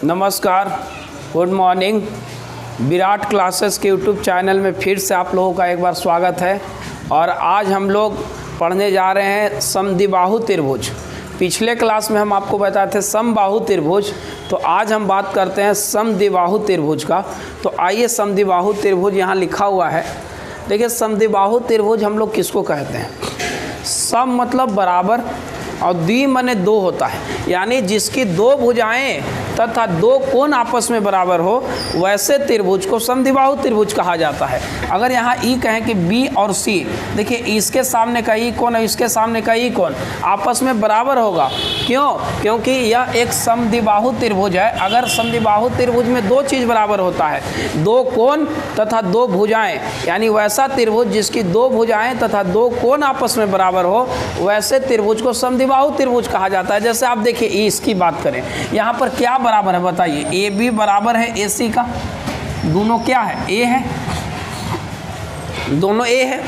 नमस्कार, good morning. Virat classes के YouTube channel में फिर से आप लोगों का एक बार स्वागत है। और आज हम लोग पढ़ने जा रहे हैं समद्विबाहु त्रिभुज। पिछले क्लास में हम आपको बताए थे समबाहु त्रिभुज, तो आज हम बात करते हैं समद्विबाहु त्रिभुज का। तो आइए, समद्विबाहु त्रिभुज यहाँ लिखा हुआ है। देखिए, समद्विबाहु त्रिभुज हम लोग किसको कहते हैं? सम मतलब बराबर और द्वि माने दो होता है, यानी जिसकी दो भुजाएं तथा दो कोण आपस में बराबर हो वैसे त्रिभुज को समद्विबाहु त्रिभुज कहा जाता है। अगर यहाँ ई कहें कि बी और सी, देखिए इसके सामने का ई कोण और इसके सामने का ई कोण आपस में बराबर होगा। क्यों? क्योंकि यह एक समद्विबाहु त्रिभुज है। अगर समद्विबाहु त्रिभुज में दो चीज़ बराबर होता है, दो कोण तथा दो भुजाएं, यानी वैसा त्रिभुज जिसकी दो भुजाएं तथा दो कोण आपस में बराबर हो वैसे त्रिभुज को समद्विबाहु त्रिभुज कहा जाता है। जैसे आप देखिए, इसकी बात करें, यहाँ पर क्या बराबर है बताइए? ए बी बराबर है ए सी का, दोनों क्या है? ए है, दोनों ए है,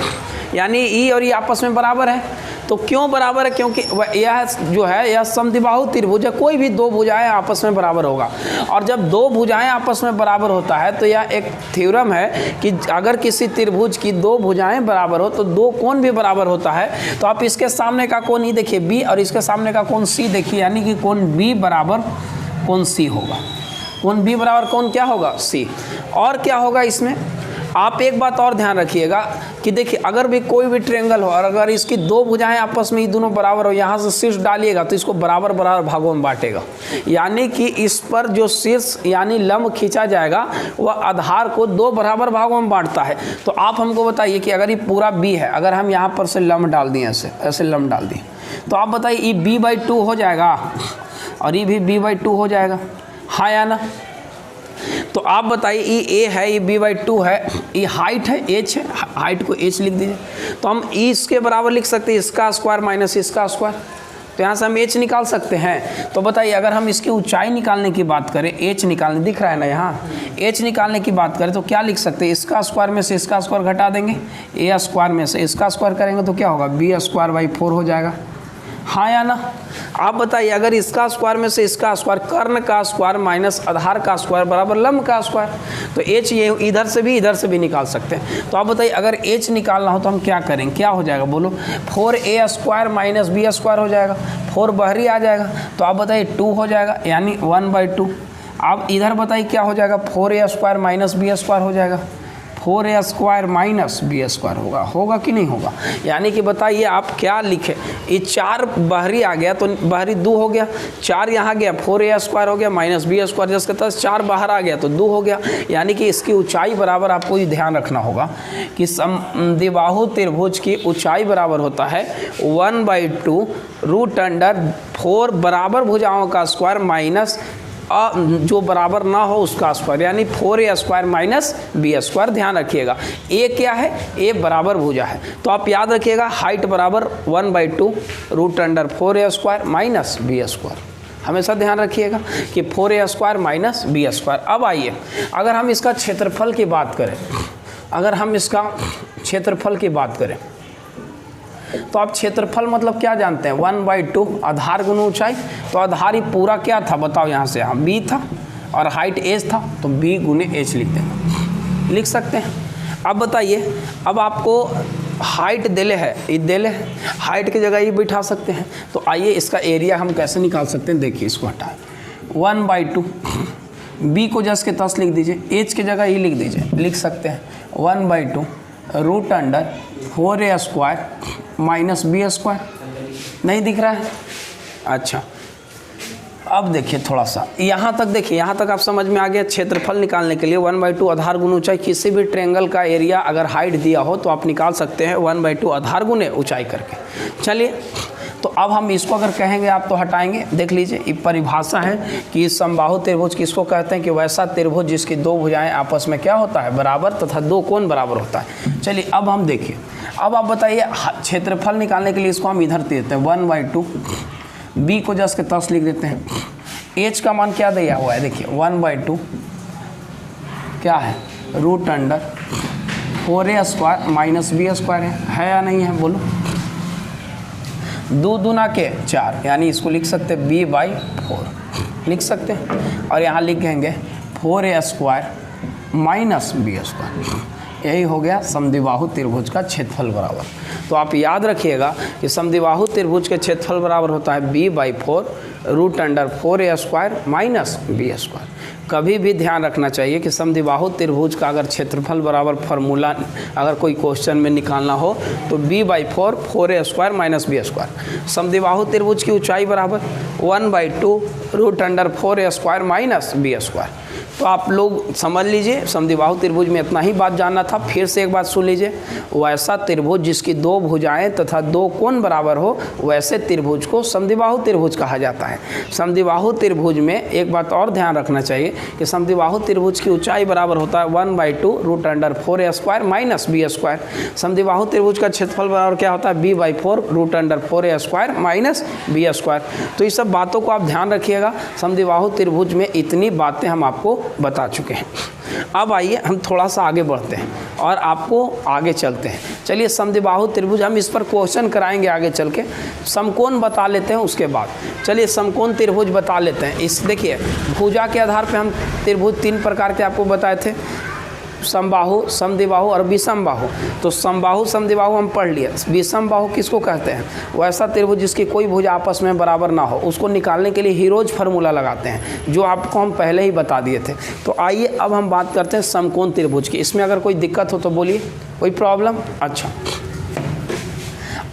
यानी ई और ई आपस में बराबर है। तो क्यों बराबर है? क्योंकि यह जो है यह समद्विबाहु त्रिभुज है। कोई भी दो भुजाएं आपस में बराबर होगा, और जब दो भुजाएं आपस में बराबर होता है तो यह एक थ्योरम है कि अगर किसी त्रिभुज की दो भुजाएं बराबर हो तो दो कोण भी बराबर होता है। तो आप इसके सामने का कोण ई देखिए बी और इसके सामने का कोण सी देखिए, यानी कि कोण बी बराबर कोण सी होगा। कोण बी बराबर कोण क्या होगा? सी। और क्या होगा इसमें? आप एक बात और ध्यान रखिएगा कि देखिए, अगर भी कोई भी ट्रायंगल हो और अगर इसकी दो भुजाएं आपस में ये दोनों बराबर हो, यहाँ से शीर्ष डालिएगा तो इसको बराबर बराबर भागों में बांटेगा, यानी कि इस पर जो शीर्ष यानी लंब खींचा जाएगा वह आधार को दो बराबर भागों में बांटता है। तो आप हमको बताइए कि अगर ये पूरा बी है, अगर हम यहाँ पर से लंब डाल दिए, ऐसे लंब डाल दिए, तो आप बताइए ये b/2 हो जाएगा और ये भी b/2 हो जाएगा, हाँ या ना? तो आप बताइए, ये a है, ये b/2 है, ये हाइट है, h है, हाइट को h लिख दीजिए। तो हम इसके बराबर लिख सकते हैं इसका स्क्वायर माइनस इसका स्क्वायर, तो यहाँ से हम h निकाल सकते हैं। तो बताइए, अगर हम इसकी ऊंचाई निकालने की बात करें, h निकालने, दिख रहा है ना यहाँ, h निकालने की बात करें तो क्या लिख सकते हैं? इसका स्क्वायर में से इसका स्क्वायर घटा देंगे, a स्क्वायर में से इसका स्क्वायर करेंगे तो क्या होगा? b²/4 हो जाएगा, हाँ या ना? आप बताइए, अगर इसका स्क्वायर में से इसका स्क्वायर, कर्ण का स्क्वायर माइनस आधार का स्क्वायर बराबर लंब का स्क्वायर, तो h ये इधर से भी निकाल सकते हैं। तो आप बताइए, अगर h निकालना हो तो हम क्या करें? क्या हो जाएगा बोलो? 4a² माइनस b² हो जाएगा, 4 बाहरी आ जाएगा, तो आप बताइए 2 हो जाएगा, यानी 1/2। आप इधर बताइए क्या हो जाएगा? 4a² माइनस b² हो जाएगा, 4a² माइनस b² होगा कि नहीं होगा? यानी कि बताइए आप क्या लिखे? ये 4 बाहरी आ गया तो बाहरी 2 हो गया, 4 यहाँ गया 4a² हो गया माइनस b², जिसके तहत 4 बाहर आ गया तो 2 हो गया। यानी कि इसकी ऊंचाई बराबर, आपको ये ध्यान रखना होगा कि समद्विबाहु त्रिभुज की ऊंचाई बराबर होता है 1/2√4 बराबर भुजाओं का स्क्वायर माइनस जो बराबर ना हो उसका स्क्वायर, यानी 4a² माइनस b²। ध्यान रखिएगा, a क्या है? a बराबर भुजा है, तो आप याद रखिएगा हाइट बराबर 1/2√4a² माइनस b²। हमेशा ध्यान रखिएगा कि 4a² माइनस b²। अब आइए, अगर हम इसका क्षेत्रफल की बात करें, तो आप क्षेत्रफल मतलब क्या जानते हैं? 1/2 आधार गुना ऊंचाई। तो आधार ही पूरा क्या था बताओ? यहाँ से यहाँ b था और हाइट h था, तो b गुने h लिख सकते हैं। अब बताइए, अब आपको हाइट देले है, ये देले है, हाइट की जगह ये बिठा सकते हैं। तो आइए इसका एरिया हम कैसे निकाल सकते हैं? देखिए, इसको हटाएं, 1/2 b को जस के तस लिख दीजिए, h की जगह ये लिख दीजिए, लिख सकते हैं 1/2√4a² माइनस b²। नहीं दिख रहा है? अच्छा, अब देखिए थोड़ा सा यहाँ तक, देखिए यहाँ तक आप समझ में आ गया। क्षेत्रफल निकालने के लिए 1/2 आधार गुना ऊंचाई, किसी भी ट्रायंगल का एरिया अगर हाइट दिया हो तो आप निकाल सकते हैं 1/2 आधार गुने ऊंचाई करके। चलिए, तो अब हम इसको अगर कहेंगे आप तो हटाएंगे। देख लीजिए, ये परिभाषा है कि समबाहु त्रिभुज किसको कहते हैं? कि वैसा त्रिभुज जिसकी दो भुजाएं आपस में क्या होता है? बराबर तथा दो कोण बराबर होता है। चलिए, अब हम देखिए, अब आप बताइए क्षेत्रफल निकालने के लिए इसको हम इधर देते हैं 1/2, b को जस के तस लिख देते हैं, h का मान क्या दिया हुआ है? देखिए 1/2 क्या है? √4a² माइनस b² है या नहीं है? बोलो, 2 दूना के 4, यानी इसको लिख सकते हैं b/4। लिख सकते हैं। और यहाँ लिखेंगे 4a² माइनस b²। यही हो गया समद्विबाहु त्रिभुज का क्षेत्रफल बराबर। तो आप याद रखिएगा कि समद्विबाहु त्रिभुज के क्षेत्रफल बराबर होता है b/4√4a² माइनस b²। कभी भी ध्यान रखना चाहिए कि समद्विबाहु त्रिभुज का अगर क्षेत्रफल बराबर फार्मूला अगर कोई क्वेश्चन में निकालना हो तो b/4 4a² माइनस b²। समद्विबाहु त्रिभुज की ऊंचाई बराबर 1/2√4a² माइनस b²। तो आप लोग समझ लीजिए, समद्विबाहु त्रिभुज में इतना ही बात जानना था। फिर से एक बात सुन लीजिए, वैसा त्रिभुज जिसकी दो भुजाएं तथा दो कोण बराबर हो वैसे त्रिभुज को समद्विबाहु त्रिभुज कहा जाता है। समद्विबाहु त्रिभुज में एक बात और ध्यान रखना चाहिए कि समद्विबाहु त्रिभुज की ऊंचाई बराबर होता है 1/2√4a² माइनस b²। समद्विबाहु त्रिभुज का क्षेत्रफल बराबर क्या होता है b/4√4a² माइनस b²। तो इस सब बातों को आप ध्यान रखिएगा। समद्विबाहु त्रिभुज में इतनी बातें हम आपको बता चुके हैं। अब आइए हम थोड़ा सा आगे बढ़ते हैं और आपको आगे चलते हैं। चलिए समद्विबाहु त्रिभुज हम इस पर क्वेश्चन कराएंगे आगे चल के। समकोण बता लेते हैं उसके बाद। चलिए समकोण त्रिभुज बता लेते हैं। इस देखिए भुजा के आधार पे हम त्रिभुज 3 प्रकार के आपको बताए थे, समबाहु, समद्विबाहु और विषमबाहु। तो समबाहु समद्विबाहु हम पढ़ लिए। विषमबाहु किसको कहते हैं? वैसा त्रिभुज जिसकी कोई भुजा आपस में बराबर ना हो। उसको निकालने के लिए हीरोज फार्मूला लगाते हैं जो आपको हम पहले ही बता दिए थे। तो आइए अब हम बात करते हैं समकोण त्रिभुज की। इसमें अगर कोई दिक्कत हो तो बोलिए, कोई प्रॉब्लम? अच्छा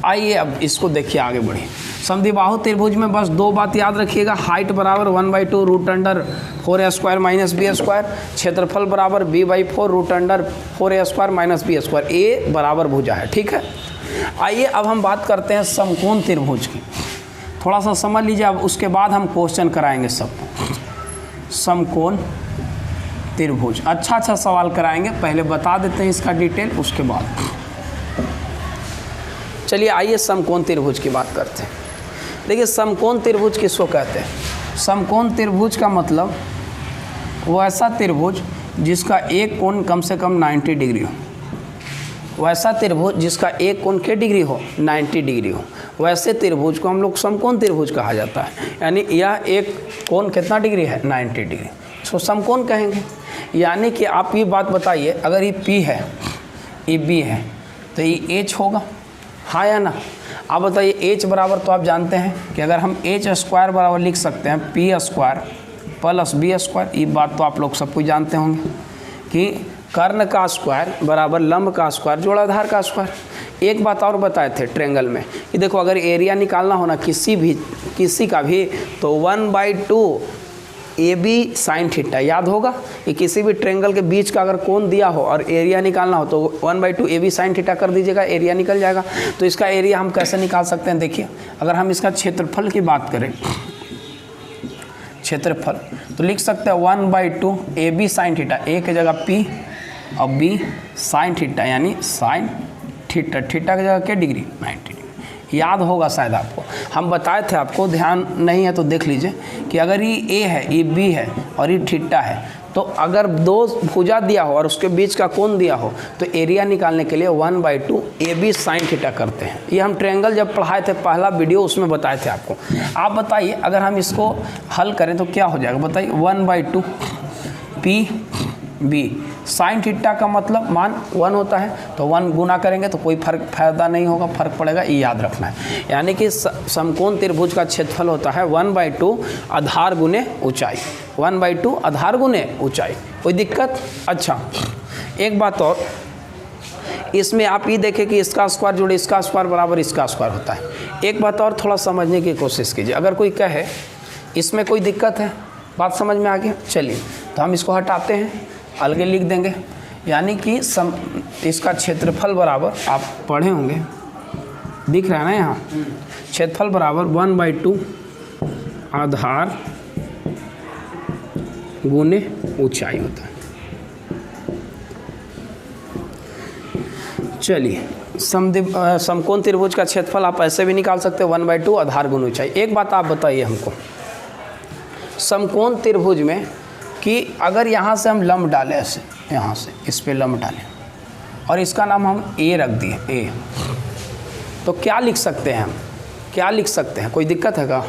आइए अब इसको देखिए, आगे बढ़िए। समद्विबाहु त्रिभुज में बस 2 बात याद रखिएगा, हाइट बराबर 1/2√4a² माइनस b², क्षेत्रफल बराबर b/4√4a² माइनस b²। ए बराबर भुजा है, ठीक है। आइए अब हम बात करते हैं समकोण त्रिभुज की। थोड़ा सा समझ लीजिए, अब उसके बाद हम क्वेश्चन कराएंगे सब। समकोण त्रिभुज अच्छा सवाल कराएंगे, पहले बता देते हैं इसका डिटेल, उसके बाद चलिए आइए समकोण त्रिभुज की बात करते हैं। देखिए समकोण त्रिभुज किसको कहते हैं? समकोण त्रिभुज का मतलब वैसा त्रिभुज जिसका एक कोण कम से कम 90 डिग्री हो। वैसा त्रिभुज जिसका एक कोण के डिग्री हो 90 डिग्री हो, वैसे त्रिभुज को हम लोग समकोण त्रिभुज कहा जाता है। यानी यह एक कोण कितना डिग्री है? 90 डिग्री, इसको समकोण कहेंगे। यानी कि आप ये बात बताइए, अगर ये P है, ये B है, तो ये H होगा, हाँ या ना? आप बताइए H बराबर, तो आप जानते हैं कि अगर हम H² बराबर लिख सकते हैं P² प्लस B²। ये बात तो आप लोग सब कुछ जानते होंगे कि कर्ण का स्क्वायर बराबर लंब का स्क्वायर जोड़ आधार का स्क्वायर। एक बात और बताए थे ट्रेंगल में कि देखो अगर एरिया निकालना हो ना किसी का भी, तो 1/2 AB sin थीटा, याद होगा कि किसी भी ट्रेंगल के बीच का अगर कोण दिया हो और एरिया निकालना हो तो 1/2 AB sin थीटा कर दीजिएगा, एरिया निकल जाएगा। तो इसका एरिया हम कैसे निकाल सकते हैं? देखिए अगर हम इसका क्षेत्रफल की बात करें, क्षेत्रफल, तो लिख सकते हैं 1/2 AB sin थीटा, ए की जगह P और B sin थीटा, यानी sin थीटा, थीटा की जगह क्या डिग्री? 90 डिग्री। याद होगा शायद आपको, हम बताए थे आपको, ध्यान नहीं है तो देख लीजिए कि अगर ये ए है, ये बी है और ये थीटा है, तो अगर 2 भुजा दिया हो और उसके बीच का कोण दिया हो तो एरिया निकालने के लिए 1/2 AB sin थीटा करते हैं। ये हम ट्रायंगल जब पढ़ाए थे पहला वीडियो, उसमें बताए थे आपको। आप बताइए अगर हम इसको हल करें तो क्या हो जाएगा? बताइए 1/2 PB साइन थीटा का मतलब मान 1 होता है, तो 1 गुना करेंगे तो कोई फायदा नहीं होगा, फर्क पड़ेगा, ये याद रखना है। यानी कि समकोण त्रिभुज का क्षेत्रफल होता है 1/2 आधार गुने ऊंचाई, 1/2 आधार गुने ऊंचाई। कोई दिक्कत? अच्छा एक बात और, इसमें आप ये देखें कि इसका स्क्वायर जोड़े इसका स्क्वायर बराबर इसका स्क्वायर होता है। एक बात और थोड़ा समझने की कोशिश कीजिए, अगर कोई कहे इसमें कोई दिक्कत है, बात समझ में आ गया? चलिए तो हम इसको हटाते हैं, अलगे लिख देंगे। यानी कि इसका क्षेत्रफल बराबर, आप पढ़े होंगे, दिख रहा है ना यहाँ, क्षेत्रफल बराबर 1/2 आधार गुने ऊंचाई होता है। चलिए समकोण त्रिभुज का क्षेत्रफल आप ऐसे भी निकाल सकते हैं 1/2 आधार गुने ऊंचाई। एक बात आप बताइए हमको, समकोण त्रिभुज में कि अगर यहाँ से हम लंब डालें, ऐसे यहाँ से इस पे लंब डालें और इसका नाम हम ए रख दिए, ए, तो क्या लिख सकते हैं हम? क्या लिख सकते हैं? कोई दिक्कत है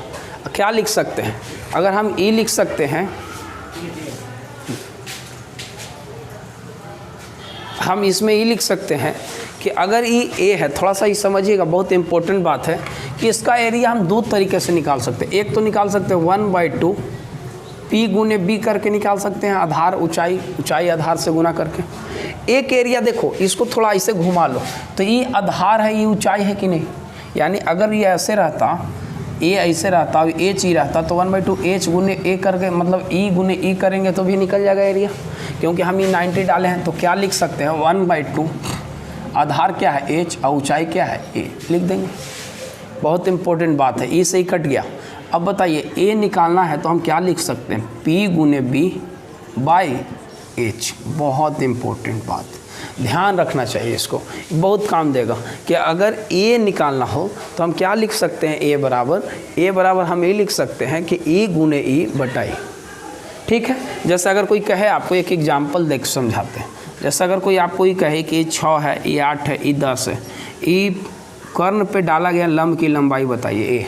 क्या लिख सकते हैं? अगर हम ई लिख सकते हैं, हम इसमें ई लिख सकते हैं कि अगर ई ए है, थोड़ा सा ही समझिएगा, बहुत इंपॉर्टेंट बात है कि इसका एरिया हम दो तरीके से निकाल सकते हैं। एक तो निकाल सकते हैं 1/2 पी गुने बी करके निकाल सकते हैं, आधार ऊंचाई आधार से गुना करके। एक एरिया देखो, इसको थोड़ा ऐसे घुमा लो तो ये आधार है, ये ऊंचाई है कि नहीं, यानी अगर ये ऐसे रहता, ए ऐसे रहता और एच ई रहता तो 1/2 एच गुने ए करके, मतलब ई गुने ई करेंगे तो भी निकल जाएगा एरिया, क्योंकि हम ये 90 डाले हैं। तो क्या लिख सकते हैं 1/2 आधार क्या है एच और ऊंचाई क्या है ए, लिख देंगे। बहुत इंपॉर्टेंट बात है, ई से ही कट गया। अब बताइए ए निकालना है तो हम क्या लिख सकते हैं, पी गुने बी बाई एच। बहुत इंपॉर्टेंट बात, ध्यान रखना चाहिए, इसको बहुत काम देगा कि अगर ए निकालना हो तो हम क्या लिख सकते हैं, ए बराबर हम ये लिख सकते हैं कि ई गुने ई बटाई। ठीक है, जैसे अगर कोई कहे, आपको एक एग्जाम्पल देख समझाते हैं। जैसे अगर कोई आपको ये कहे कि 6 है, ये 8 है, ये 10 है, ये कर्ण पे डाला गया लंब की लंबाई बताइए ए,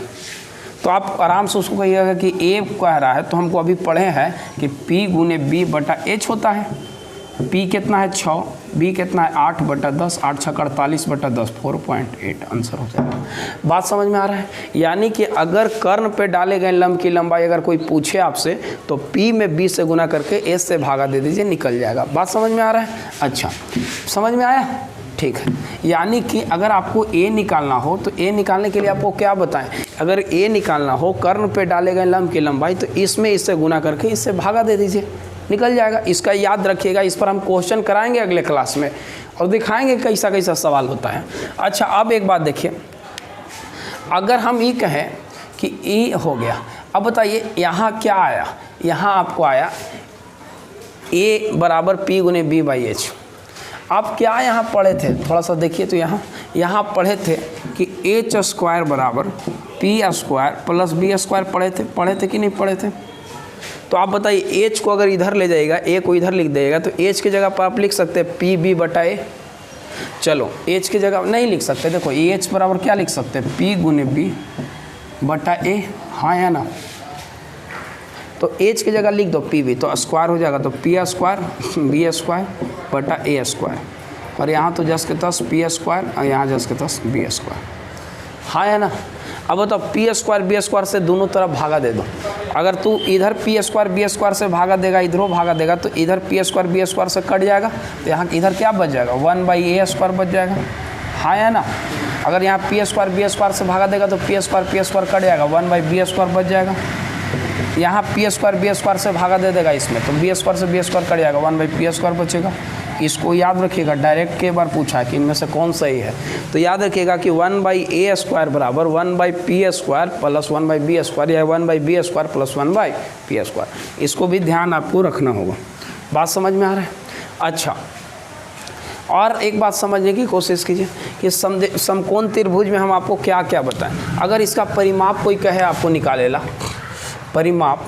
तो आप आराम से उसको कहिएगा कि ए कह रहा है तो हमको अभी पढ़े हैं कि पी गुने बी बटा एच होता है। पी कितना है 6, बी कितना है 8/10, 8 6 48/10, 4.8 आंसर हो जाएगा। बात समझ में आ रहा है? यानी कि अगर कर्ण पे डाले गए लंब की लंबाई अगर कोई पूछे आपसे तो पी में बी से गुना करके एच से भागा दे दीजिए, निकल जाएगा। बात समझ में आ रहा है? अच्छा, समझ में आया? ठीक है, यानी कि अगर आपको ए निकालना हो तो ए निकालने के लिए आपको क्या बताएं, अगर ए निकालना हो कर्ण पे डाले गए लंब की लंबाई तो इसमें इससे गुना करके इससे भागा दे दीजिए, निकल जाएगा। इसका याद रखिएगा, इस पर हम क्वेश्चन कराएंगे अगले क्लास में और दिखाएंगे कैसा कैसा सवाल होता है। अच्छा, अब एक बात देखिए, अगर हम ये कहें कि ई हो गया, अब बताइए यहाँ क्या आया, यहाँ आपको आया ए बराबर पी गुने बी बाई एच। आप क्या यहाँ पढ़े थे, थोड़ा सा देखिए तो यहाँ पढ़े थे कि एच स्क्वायर बराबर P square plus B square पढ़े थे कि नहीं पढ़े थे? तो आप बताइए एच को अगर इधर ले जाएगा, ए को इधर लिख देगा तो एच की जगह पर आप लिख सकते हैं पी बी बटा ए। चलो एच की जगह नहीं लिख सकते, देखो एच बराबर क्या लिख सकते हैं, पी गुने बी बटा ए, हाँ या ना? तो एच की जगह लिख दो पी बी, तो स्क्वायर हो जाएगा, तो पी स्क्वायर बी स्क्वायर बटा ए स्क्वायर, और यहाँ तो जस के तस पी स्क्वायर और यहाँ जस के तस बी स्क्वायर, हाँ है ना? अब बताओ पी स्क्वायर बी स्क्वायर से दोनों तरफ भागा दे दो। अगर तू इधर पी स्क्वायर बी स्क्वायर से भागा देगा, इधरों भागा देगा तो इधर पी स्क्वायर बी स्क्वायर से कट जाएगा, तो यहाँ इधर क्या बच जाएगा 1/a स्क्वायर बच जाएगा, हाँ या ना? अगर यहाँ पी स्क्वायर बी स्क्वायर से भागा देगा तो पी स्क्वायर कट जाएगा, 1/b स्क्वायर बच जाएगा। यहाँ पी स्क्वायर बी स्क्वायर से भागा दे देगा इसमें तो बी स्क्वायर से बी स्क्वायर कट जाएगा, 1/p स्क्वायर बचेगा। इसको याद रखिएगा, डायरेक्ट के बार पूछा है कि इनमें से कौन सही है, तो याद रखिएगा कि 1/a स्क्वायर बराबर 1/p square plus 1/b square या 1/b square plus 1/p square. इसको भी ध्यान आपको रखना होगा। बात समझ में आ रहा है? अच्छा, और एक बात समझने की कोशिश कीजिए कि समकोण त्रिभुज में हम आपको क्या क्या बताएं। अगर इसका परिमाप कोई कहे आपको निकालेला, परिमाप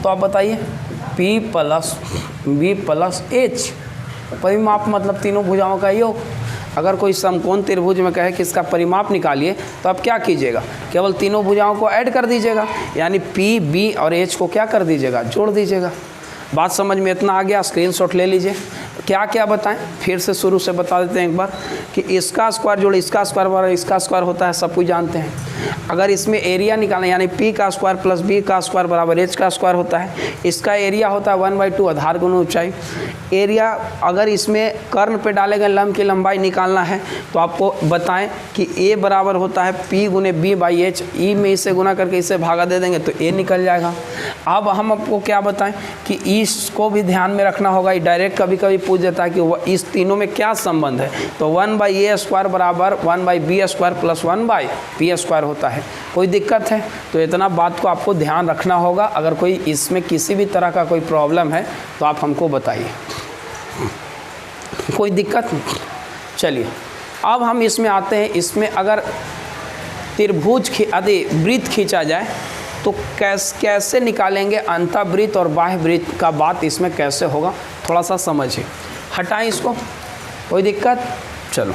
तो आप बताइए P plus B plus H, परिमाप मतलब तीनों भुजाओं का योग। अगर कोई समकोण त्रिभुज में कहे कि इसका परिमाप निकालिए तो आप क्या कीजिएगा, केवल तीनों भुजाओं को ऐड कर दीजिएगा, यानी P, B और H को क्या कर दीजिएगा, जोड़ दीजिएगा। बात समझ में इतना आ गया? स्क्रीनशॉट ले लीजिए। क्या क्या बताएं, फिर से शुरू से बता देते हैं एक बार कि इसका स्क्वायर जोड़ इसका स्क्वायर बराबर इसका स्क्वायर होता है, सब कुछ जानते हैं। अगर इसमें एरिया निकालना यानी P का स्क्वायर प्लस B का स्क्वायर बराबर H का स्क्वायर होता है, इसका एरिया होता है 1/2 आधार गुना ऊंचाई। एरिया अगर इसमें कर्ण पे डाले गए लंब की लंबाई निकालना है तो आपको बताएं कि A बराबर होता है P गुने B बाई H, ई में इसे गुना करके इसे भागा दे देंगे तो A निकल जाएगा। अब हम आपको क्या बताएं कि इसको भी ध्यान में रखना होगा, डायरेक्ट कभी कभी पूछ देता है कि इस तीनों में क्या संबंध है, तो 1/a स्क्वायर बराबर 1/b square plus 1/p square होता है। कोई दिक्कत है? तो इतना बात को आपको ध्यान रखना होगा। अगर कोई इसमें किसी भी तरह का कोई प्रॉब्लम है तो आप हमको बताइए, कोई दिक्कत नहीं। चलिए अब हम इसमें आते हैं। इसमें अगर त्रिभुज वृत्त खींचा जाए तो कैसे निकालेंगे अंतःवृत्त और बाह्य वृत्त का बात इसमें कैसे होगा, थोड़ा सा समझिए। हटाएं इसको, कोई दिक्कत? चलो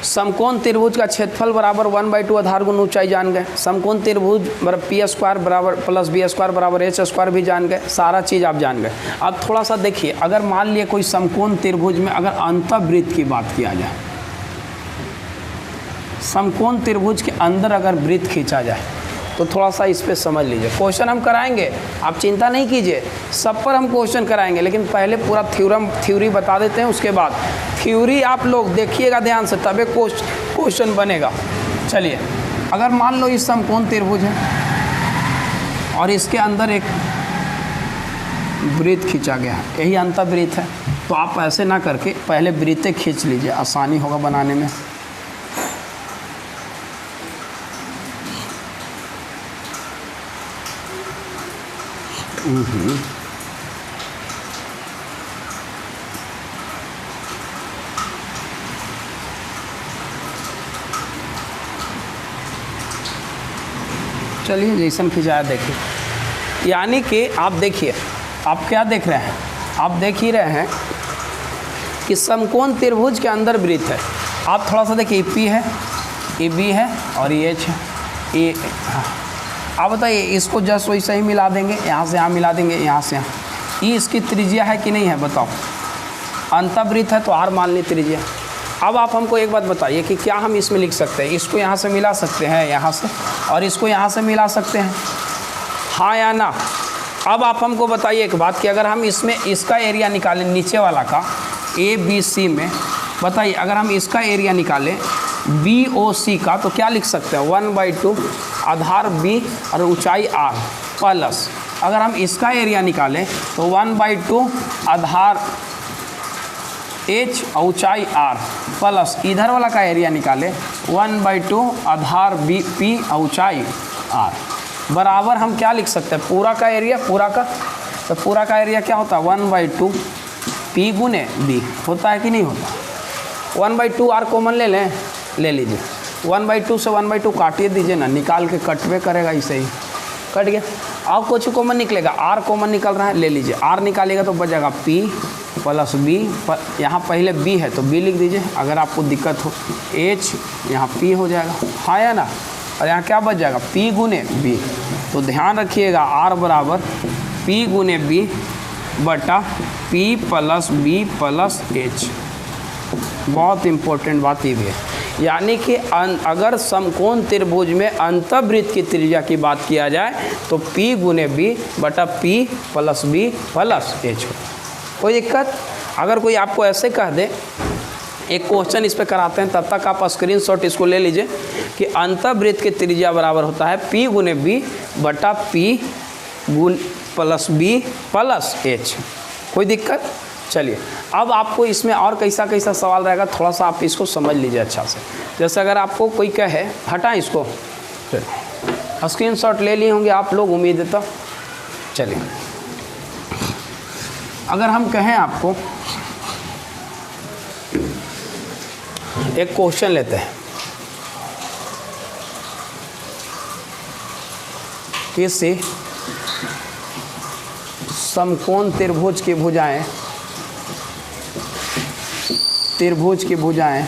समकोण त्रिभुज का क्षेत्रफल बराबर 1/2 आधार गुण ऊंचाई जान गए। समकोण त्रिभुज बराबर पी स्क्वायर बराबर प्लस बी स्क्वायर बराबर एच स्क्वायर भी जान गए, सारा चीज़ आप जान गए। अब थोड़ा सा देखिए, अगर मान लिए कोई समकोण त्रिभुज में अगर अंतःवृत्त की बात किया जाए, समकोण त्रिभुज के अंदर अगर वृत्त खींचा जाए तो थोड़ा सा इस पे समझ लीजिए। क्वेश्चन हम कराएंगे, आप चिंता नहीं कीजिए, सब पर हम क्वेश्चन कराएंगे, लेकिन पहले पूरा थ्योरी बता देते हैं, उसके बाद थ्योरी आप लोग देखिएगा ध्यान से, तबे क्वेश्चन बनेगा। चलिए, अगर मान लो इस समकोण त्रिभुज है और इसके अंदर एक वृत्त खींचा गया है, यही अंतःवृत्त है, तो आप ऐसे ना करके पहले वृत्तें खींच लीजिए, आसानी होगा बनाने में। चलिए, जैसन खिंचाया देखिए, यानी कि आप देखिए, आप क्या देख रहे हैं, आप देख ही रहे हैं कि समकोण त्रिभुज के अंदर वृत्त है। आप थोड़ा सा देखिए, पी है, ये बी है और ये एच है, ये हाँ। आप बताइए, इसको जस्ट वैसे ही मिला देंगे, यहाँ से यहाँ मिला देंगे, यहाँ से यहाँ, ये इसकी त्रिज्या है कि नहीं है, बताओ। अंतःवृत्त है तो आर मान ली त्रिज्या। अब आप हमको एक बात बताइए कि क्या हम इसमें लिख सकते हैं, इसको यहाँ से मिला सकते हैं, यहाँ से, और इसको यहाँ से मिला सकते हैं, हाँ या ना। अब आप हमको बताइए एक बात कि अगर हम इसमें इसका एरिया निकालें, नीचे वाला का ए बी सी में, बताइए अगर हम इसका एरिया निकालें बी ओ सी का, तो क्या लिख सकते हैं, 1/2 आधार बी और ऊंचाई आर प्लस, अगर हम इसका एरिया निकालें तो 1/2 आधार एच और ऊंचाई आर प्लस, इधर वाला का एरिया निकालें 1/2 आधार बी पी और ऊंचाई आर बराबर, हम क्या लिख सकते हैं, पूरा का एरिया, पूरा का, तो पूरा का एरिया क्या होता है, 1/2 पी गुने बी होता है कि नहीं होता। 1/2 आर कॉमन ले लें, ले लीजिए, 1/2 से 1/2 काटिए दीजिए ना, निकाल के कटवे करेगा, इसे ही कट गया। अब कुछ कॉमन निकलेगा, आर कॉमन निकल रहा है, ले लीजिए, आर निकालिएगा तो बचेगा पी प्लस बी, यहाँ पहले बी है तो बी लिख दीजिए, अगर आपको दिक्कत हो, एच यहाँ पी हो जाएगा, हाँ या ना, और यहाँ क्या बच जाएगा, पी गुने बी। तो ध्यान रखिएगा, आर बराबर पी गुने बी बटा P plus B plus H. बहुत इम्पोर्टेंट बात ये भी है, यानी कि अगर समकोण त्रिभुज में अंतःवृत्त की त्रिज्या की बात किया जाए तो P गुने बी बटा P plus B plus H. कोई दिक्कत? अगर कोई आपको ऐसे कह दे, एक क्वेश्चन इस पे कराते हैं, तब तक आप स्क्रीनशॉट इसको ले लीजिए कि अंतःवृत्त की त्रिज्या बराबर होता है P गुने बी बटा P गुण प्लस बी प्लस एच। कोई दिक्कत? चलिए, अब आपको इसमें और कैसा कैसा सवाल रहेगा, थोड़ा सा आप इसको समझ लीजिए अच्छा से। जैसे अगर आपको कोई कहे, हटाएं इसको, फिर स्क्रीनशॉट ले लिए होंगे आप लोग, उम्मीद है। तो चलिए, अगर हम कहें आपको, एक क्वेश्चन लेते हैं, किसी समकोण त्रिभुज की भुजाएं, त्रिभुज की भुजाएं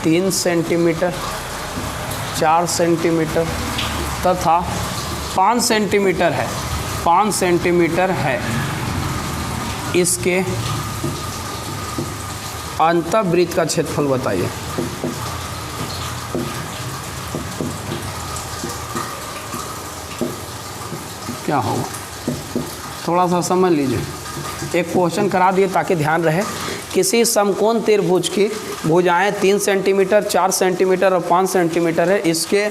3 सेंटीमीटर, 4 सेंटीमीटर तथा 5 सेंटीमीटर है, 5 सेंटीमीटर है, इसके अंतःवृत्त का क्षेत्रफल बताइए। क्या होगा, थोड़ा सा समझ लीजिए। एक क्वेश्चन करा दिए ताकि ध्यान रहे। किसी समकोण त्रिभुज की भुजाएं 3 सेंटीमीटर, 4 सेंटीमीटर और 5 सेंटीमीटर है, इसके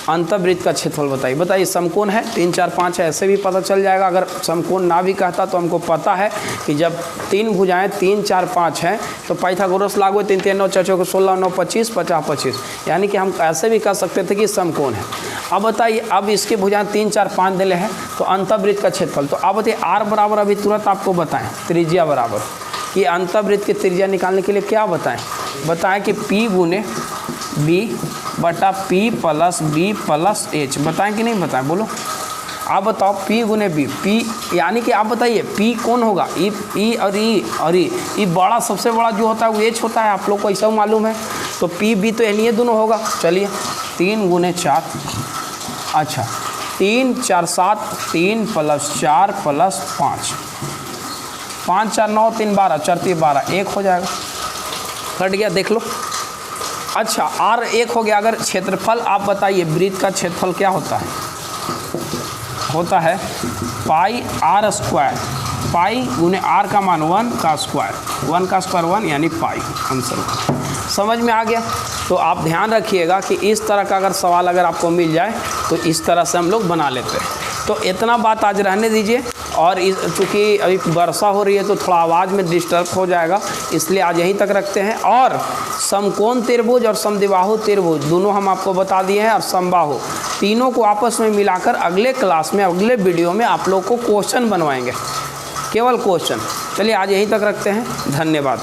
अंतःवृत्त का क्षेत्रफल बताइए। बताइए, समकोण है, 3 4 5 है, ऐसे भी पता चल जाएगा। अगर समकोण ना भी कहता तो हमको पता है कि जब 3 भुजाएं 3 4 5 हैं तो पाइथागोरस लागू है, 3 3 9 4 4 16 9 25 50 25, यानी कि हम ऐसे भी कह सकते थे कि समकोण है। अब बताइए, अब इसकी भुजाएं 3 4 5 दिले हैं तो अंतःवृत्त का क्षेत्रफल, तो अब बताइए आर बराबर, अभी तुरंत आपको बताएं, त्रिज्या बराबर, कि अंतःवृत्त की त्रिज्या निकालने के लिए क्या बताएं कि P गुने B बटा P plus B plus H। बताएं कि नहीं बताएं, बोलो। आप बताओ P गुने B, P यानी कि आप बताइए P कौन होगा, ई और ई बड़ा, सबसे बड़ा जो होता है वो H होता है, आप लोग को ऐसा मालूम है। तो P B तो ये दोनों होगा। चलिए 3 गुने 4, अच्छा 3 4 7, 3 + 4 + 5, 5 4 9, 3 12, 4 3 12, 1 हो जाएगा, कट गया, देख लो। अच्छा R 1 हो गया। अगर क्षेत्रफल आप बताइए, वृत्त का क्षेत्रफल क्या होता है, होता है पाई R स्क्वायर, पाई गुने R का मान 1 का स्क्वायर, 1 का स्क्वायर 1 यानी पाई, आंसर समझ में आ गया। तो आप ध्यान रखिएगा कि इस तरह का अगर सवाल अगर आपको मिल जाए तो इस तरह से हम लोग बना लेते हैं। तो इतना बात आज रहने दीजिए, और चूँकि अभी वर्षा हो रही है तो थोड़ा आवाज़ में डिस्टर्ब हो जाएगा, इसलिए आज यहीं तक रखते हैं। और समकोण त्रिभुज और समद्विबाहु त्रिभुज दोनों हम आपको बता दिए हैं, और समबाहु, तीनों को आपस में मिलाकर अगले क्लास में, अगले वीडियो में आप लोग को क्वेश्चन बनवाएंगे, केवल क्वेश्चन। चलिए आज यहीं तक रखते हैं, धन्यवाद।